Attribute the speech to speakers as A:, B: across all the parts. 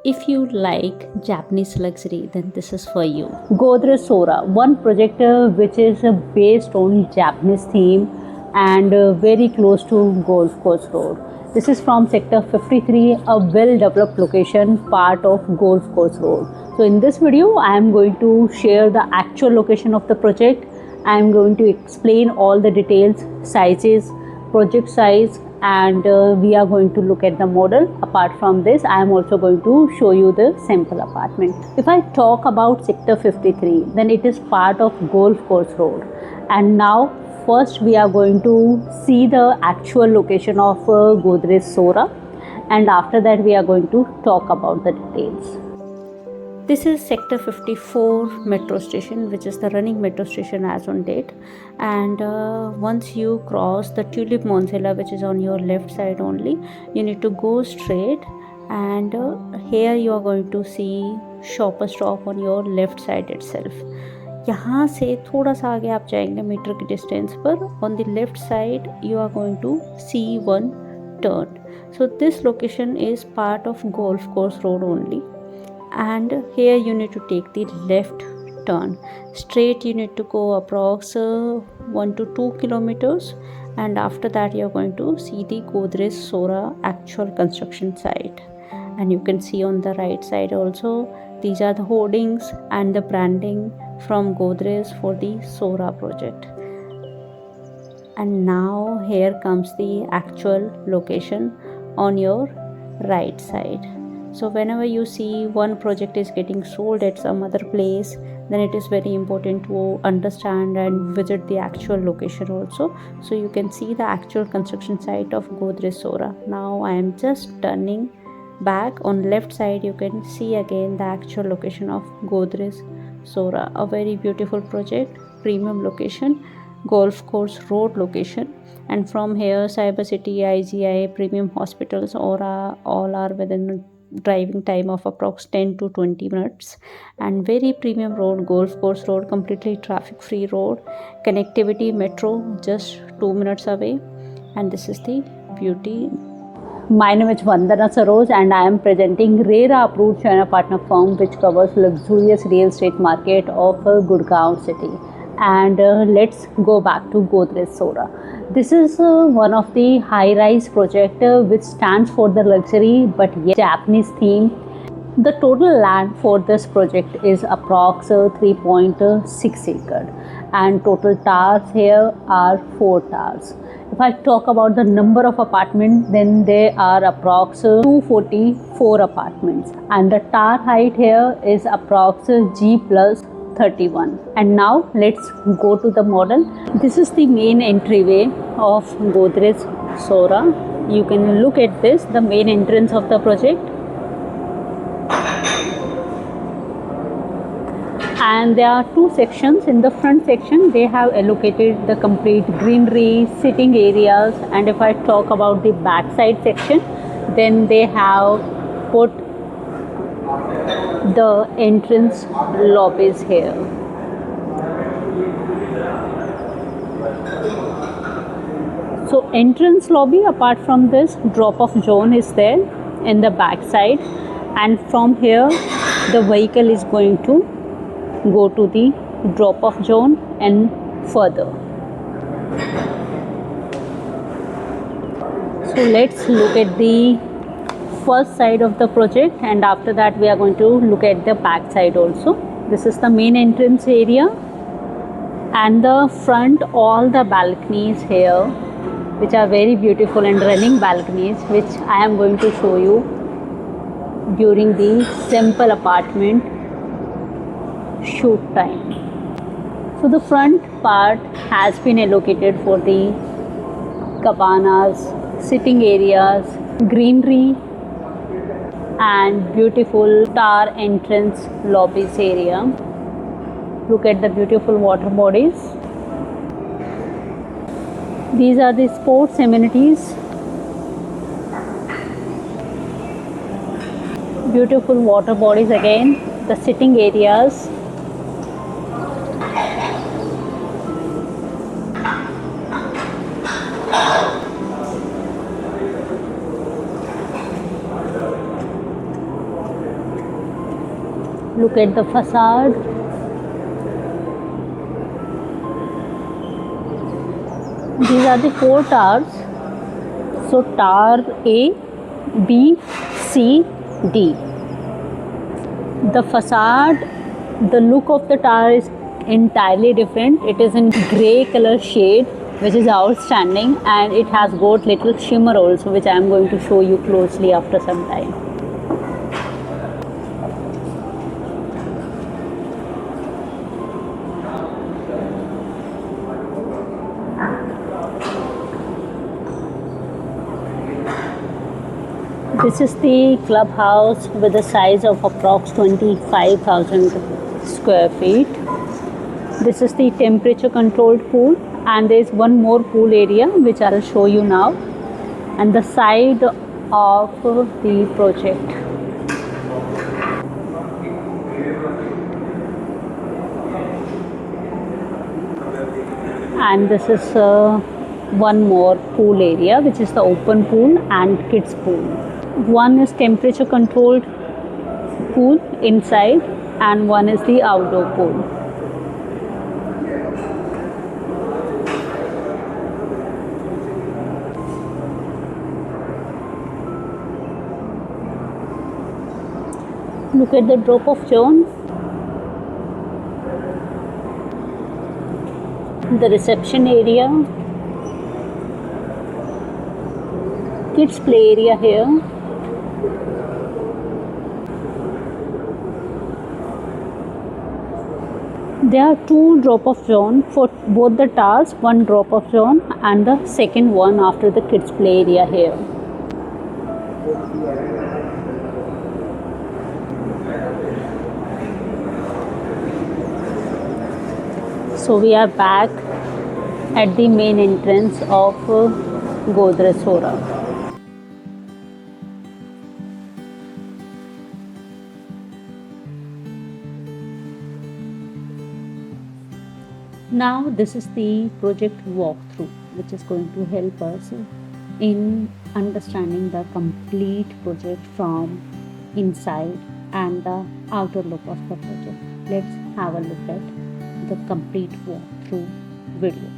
A: If you like Japanese luxury, then this is for you.
B: Godrej Sora, one project which is based on Japanese theme and very close to Golf Course Road. This is from Sector 53, a well-developed location, part of Golf Course Road. So in this video, I am going to share the actual location of the project. I am going to explain all the details, sizes, project size, and we are going to look at the model. Apart from this, I am also going to show you the sample apartment. If I talk about Sector 53, then it is part of Golf Course Road. And now first we are going to see the actual location of Godrej Sora, and after that we are going to talk about the details.
A: This is Sector 54 metro station, which is the running metro station as on date. And once you cross the Tulip Monsela, which is on your left side only, you need to go straight. And here you are going to see Shoppers Stop on your left side itself. यहाँ से थोड़ा सा आगे आप जाएंगे metre की distance पर, on the left side you are going to see one turn. So this location is part of Golf Course Road only. And here you need to take the left turn. Straight you need to go approx 1 to 2 kilometers, and after that you are going to see the Godrej Sora actual construction site. And you can see on the right side also, these are the hoardings and the branding from Godrej for the Sora project. And now here comes the actual location on your right side. So whenever you see one project is getting sold at some other place, then it is very important to understand and visit the actual location also, so you can see the actual construction site of Godrej Sora. Now I am just turning back. On left side you can see again the actual location of Godrej Sora, a very beautiful project, premium location, Golf Course Road location. And from here Cyber City, IGI, premium hospitals, Aura, all are within driving time of approx 10 to 20 minutes. And very premium road, Golf Course Road, completely traffic free road, connectivity, metro just 2 minutes away. And this is the beauty.
B: My name is Vandana Saroj, and I am presenting RERA approved China partner firm which covers luxurious real estate market of Gurgaon city. And let's go back to Godrej Sora. This is one of the high-rise project which stands for the luxury but yet Japanese theme. The total land for this project is approx 3.6 acre, and total towers here are 4 towers. If I talk about the number of apartments, then there are approx 244 apartments, and the tower height here is approx G plus 31. And now let's go to the model. This is the main entryway of Godrej Sora. You can look at this, the main entrance of the project. And there are 2 sections. In the front section they have allocated the complete greenery, sitting areas, and if I talk about the backside section, then they have put the entrance lobbies here. So entrance lobby, apart from this, drop-off zone is there in the back side, and from here the vehicle is going to go to the drop-off zone and further. So let's look at the first side of the project, and after that we are going to look at the back side also. This is the main entrance area, and the front, all the balconies here, which are very beautiful and running balconies, which I am going to show you during the sample apartment shoot time. So the front part has been allocated for the cabanas, sitting areas, greenery, and beautiful tower entrance lobbies area. Look at the beautiful water bodies. These are the sports amenities. Beautiful water bodies again, the sitting areas. Look at the facade. These are the 4 towers. So tower A, B, C, D. The facade, the look of the tower is entirely different. It is in grey color shade, which is outstanding, and it has got little shimmer also, which I am going to show you closely after some time. This is the clubhouse with a size of approx 25,000 square feet. This is the temperature controlled pool, and there is one more pool area which I will show you now, and the side of the project. And this is one more pool area, which is the open pool and kids pool. One is temperature controlled pool inside, and one is the outdoor pool. Look at the drop-off zone. The reception area, kids play area here. There are 2 drop-off zones for both the towers, one drop-off zone and the second one after the kids play area here. So we are back at the main entrance of Godrej Sora. Now this is the project walkthrough, which is going to help us in understanding the complete project from inside and the outer look of the project. Let's have a look at the complete walkthrough video.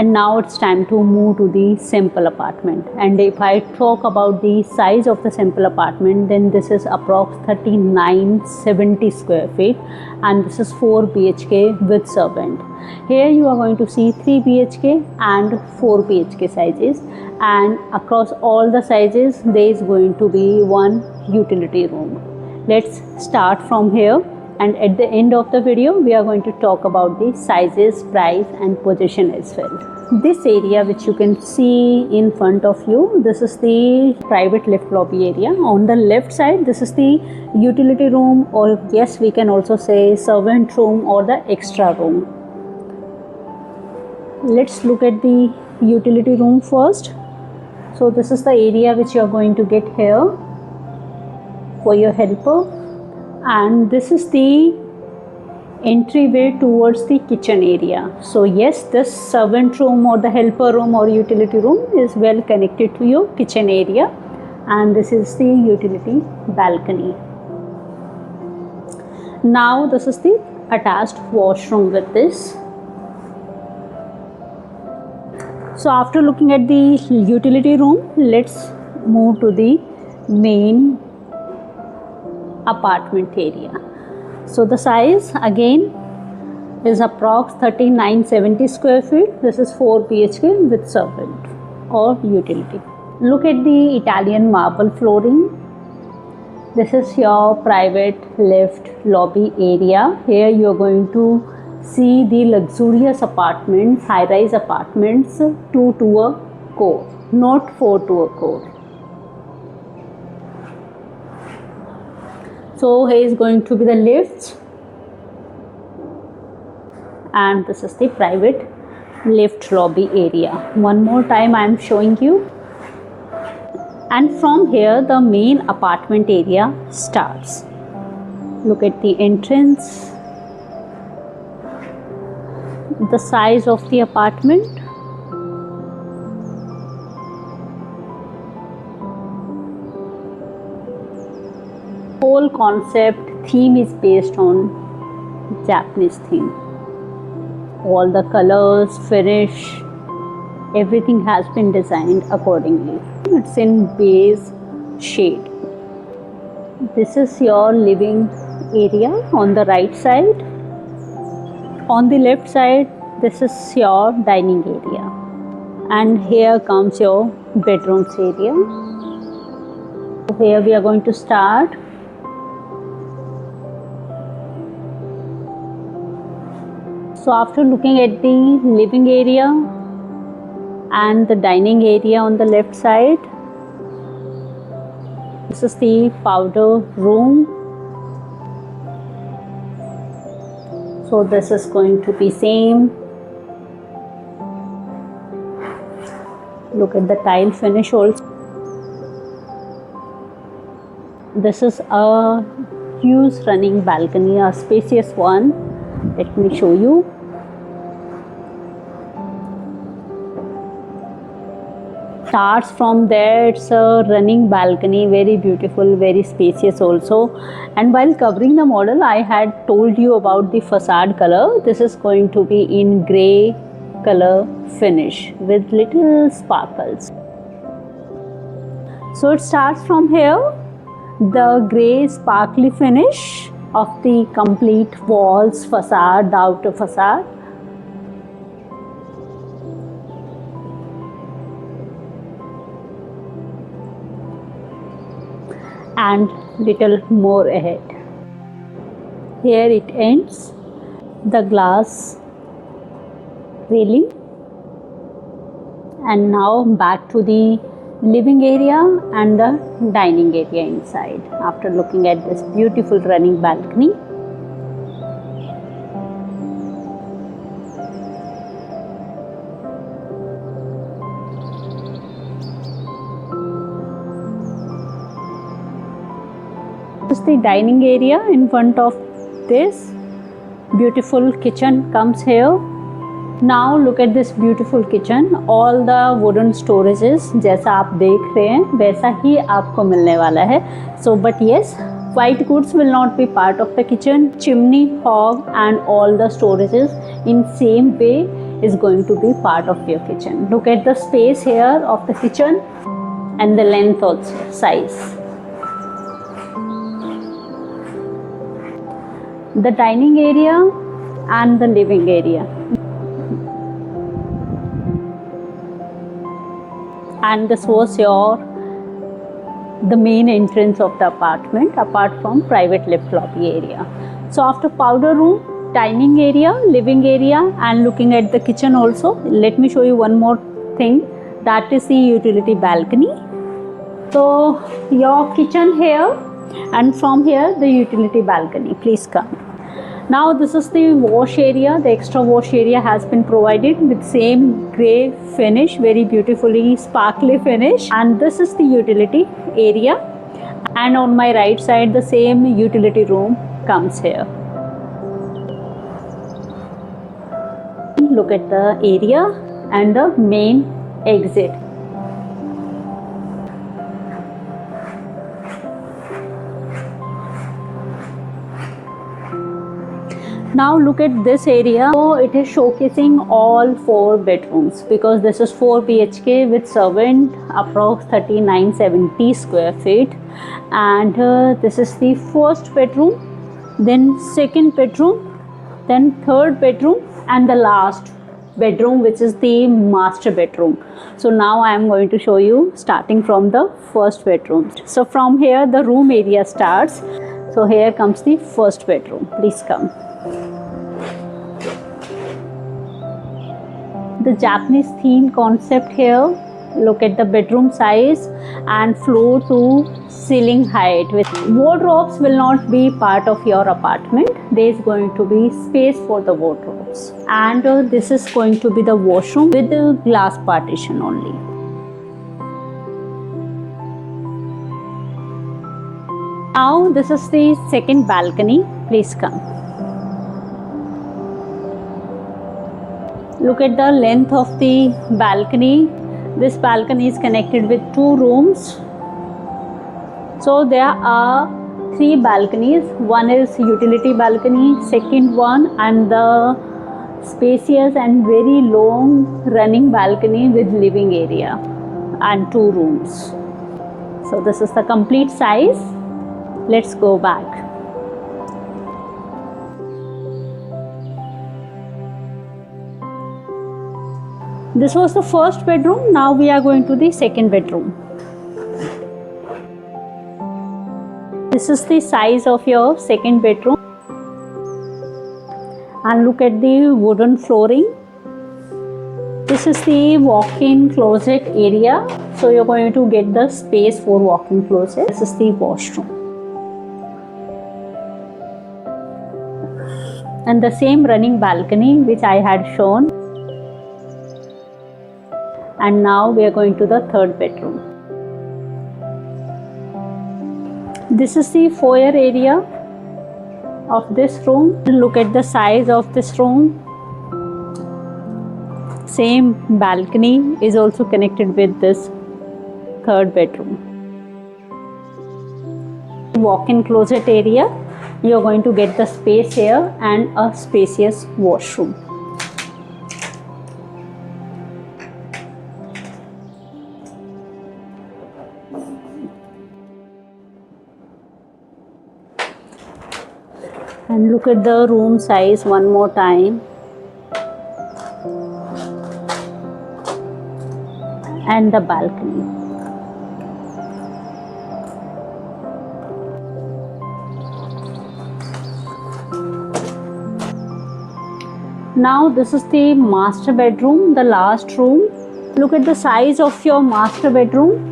B: And now it's time to move to the simple apartment. And if I talk about the size of the simple apartment, then this is approx 3970 square feet, and this is 4 BHK with servant. Here you are going to see 3 BHK and 4 BHK sizes, and across all the sizes there is going to be one utility room. Let's start from here, and at the end of the video we are going to talk about the sizes, price and position as well. This area which you can see in front of you, this is the private lift lobby area. On the left side, this is the utility room, or yes, we can also say servant room or the extra room. Let's look at the utility room first. So this is the area which you are going to get here for your helper, and this is the entryway towards the kitchen area. So yes, this servant room or the helper room or utility room is well connected to your kitchen area, and this is the utility balcony. Now this is the attached washroom with this. So after looking at the utility room, let's move to the main apartment area. So the size again is approx 3970 square feet. This is 4 BHK with servant or utility. Look at the Italian marble flooring. This is your private lift lobby area. Here you are going to see the luxurious apartments, high-rise apartments, 2 to a core, not 4 to a core. So here is going to be the lifts, and this is the private lift lobby area. One more time I am showing you, and from here the main apartment area starts. Look at the entrance, the size of the apartment. Whole concept theme is based on Japanese theme. All the colors, finish, everything has been designed accordingly. It's in beige shade. This is your living area on the right side. On the left side, this is your dining area, and here comes your bedrooms area. Here we are going to start. So after looking at the living area and the dining area on the left side, this is the powder room. So this is going to be same. Look at the tile finish also. This is a huge running balcony, a spacious one. Let me show you. Starts from there, it's a running balcony, very beautiful, very spacious also. And while covering the model, I had told you about the facade color. This is going to be in grey color finish with little sparkles. So it starts from here, the grey sparkly finish of the complete walls, facade, the outer facade. And little more ahead. Here it ends, the glass railing. And now back to the living area and the dining area inside after looking at this beautiful running balcony. This is the dining area. In front of this beautiful kitchen comes here. Now look at this beautiful kitchen. All the wooden storages जैसा आप देख रहे हैं वैसा ही आपको मिलने वाला है. So but yes, white goods will not be part of the kitchen. Chimney, hob and all the storages in same way is going to be part of your kitchen. Look at the space here of the kitchen and the length also, size. The dining area and the living area. And this was the main entrance of the apartment, apart from private lift lobby area. So after powder room, dining area, living area, and looking at the kitchen also, let me show you one more thing, that is the utility balcony. So your kitchen here, and from here the utility balcony. Please come. Now this is the wash area. The extra wash area has been provided with same grey finish, very beautifully sparkly finish. And this is the utility area. And on my right side, the same utility room comes here. Look at the area and the main exit. Now look at this area. So it is showcasing all 4 bedrooms, because this is 4 BHK with servant, approx 3970 square feet. And this is the first bedroom, then second bedroom, then third bedroom, and the last bedroom, which is the master bedroom. So now I am going to show you starting from the first bedroom. So from here the room area starts. So here comes the first bedroom. Please come. The Japanese theme concept here. Look at the bedroom size and floor to ceiling height. With wardrobes will not be part of your apartment. There is going to be space for the wardrobes. And this is going to be the washroom with the glass partition only. Now this is the second balcony. Please come. Look at the length of the balcony. This balcony is connected with 2 rooms. So there are 3 balconies. One is utility balcony, second one, and the spacious and very long running balcony with living area and 2 rooms. So this is the complete size. Let's go back. This was the first bedroom. Now we are going to the second bedroom. This is the size of your second bedroom. And look at the wooden flooring. This is the walk-in closet area. So you're going to get the space for walk-in closet. This is the washroom. And the same running balcony which I had shown. And now we are going to the third bedroom. This is the foyer area of this room. Look at the size of this room. Same balcony is also connected with this third bedroom. Walk-in closet area. You are going to get the space here and a spacious washroom. And look at the room size one more time. And the balcony. Now this is the master bedroom, the last room. Look at the size of your master bedroom.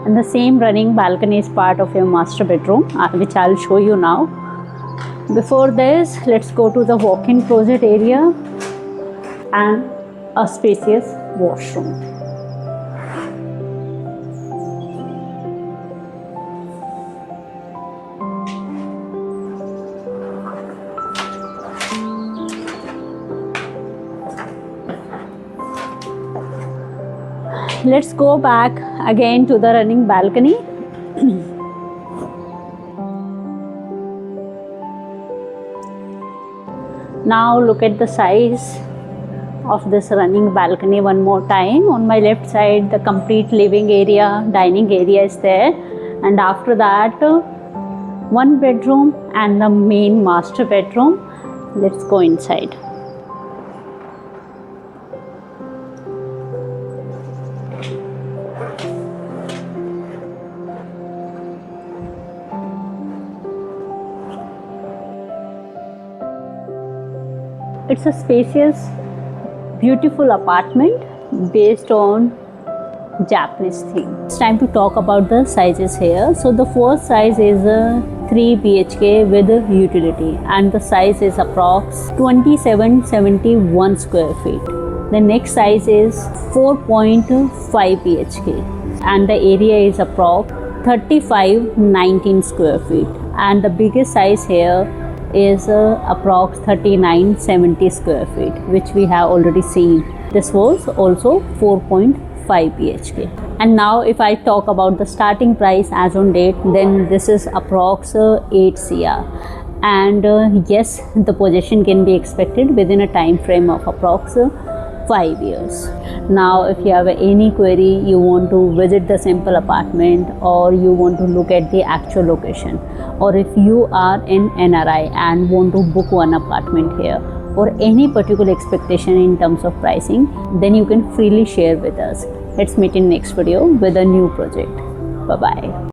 B: And the same running balcony is part of your master bedroom, which I'll show you now. Before this, let's go to the walk-in closet area and a spacious washroom. Let's go back again to the running balcony. Now look at the size of this running balcony one more time. On my left side, the complete living area, dining area is there, and after that, one bedroom and the main master bedroom. Let's go inside. It's a spacious, beautiful apartment based on Japanese theme. It's time to talk about the sizes here. So the first size is a 3 BHK with a utility, and the size is approx 2771 square feet. The next size is 4.5 BHK, and the area is approx 3519 square feet, and the biggest size here is approx 3970 square feet, which we have already seen. This was also 4.5 BHK. And now if I talk about the starting price as on date, then this is approx 8 CR, and yes, the possession can be expected within a time frame of approx 5 years. Now if you have any query, you want to visit the sample apartment, or you want to look at the actual location, or if you are an NRI and want to book one apartment here, or any particular expectation in terms of pricing, then you can freely share with us. Let's meet in next video with a new project. Bye bye.